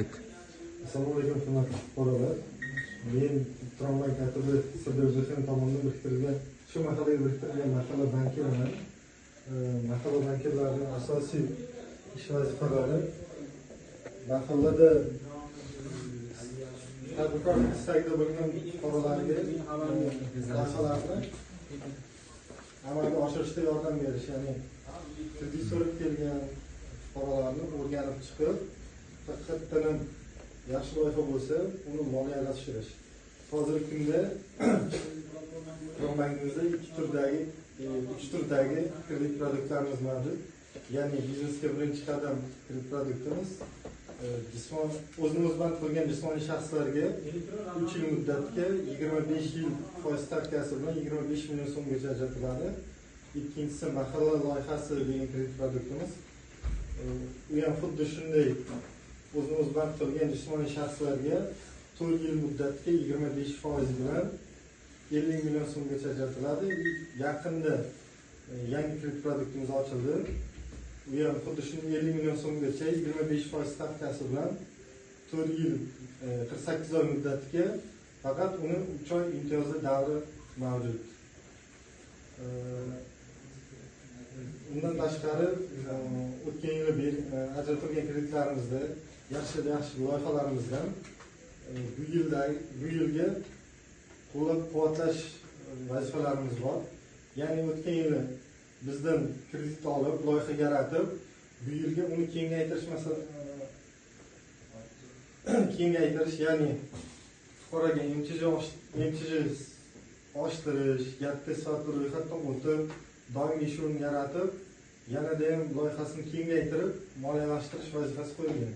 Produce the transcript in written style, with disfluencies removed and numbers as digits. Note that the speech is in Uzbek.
ketdi. Assalomu alaykum hurmatli fuqarolar. Men Tramvay katibi Sirdaryo tomonidan biriktirilgan shu mahallaga biriktirilgan mahalla bankiriman. Mahalla bankirlarining asosiy ish vazifalari mahallada tadbirkorlik istagida bo'lgan fuqarolarga loyihalarni amalga oshirishda yordam berish, ya'ni kredit so'rab kelgan fuqarolarni o'rganib chiqib, haqiqatdan yaxshi loyiha bo'lsa, uni moliyalashtirish. Hozirgi kunda bankimizda uch turdagi kredit produktlarimiz mavjud. Ya'ni biznesga birinchi qadam kredit produktimiz o'zimiz band qilgan jismoniy shaxslarga 3 yil muddatga 25 yil foiz stavkasi bilan 25 million so'mgacha ajratiladi. Ikkinchisi mahalla loyihasi degan kredit produktimiz. U ham xuddi shunday o'zimiz band qilgan jismoniy shaxslarga 4 yil muddatga 25% bilan 50 million so'mgacha ajratiladi. Yaqinda yangi kredit produktimiz ochildi. U ham xuddi shunday 50 million so'mgacha 25% stavkasi bilan 4 yil 48 oy muddatga, faqat uni 3 oy imtiyozli davri mavjud. Undan tashqari o'tgan yili ajratilgan kreditlarimizda yaxshi loyihalarimizdan bu yilga qo'llab-quvvatlash vazifalarimiz bor. Ya'ni o'tgan yili bizdan kredit olib, loyiha yaratib, bu yilga uni kengaytirish, ya'ni fuqaroga MCJ oshtirish, katta sifatli ro'yxatdan o'tib, doimiy ish o'rni yaratib, yanada ham loyihasini kengaytirib, moliyalashtirish vazifasi qo'yilgan.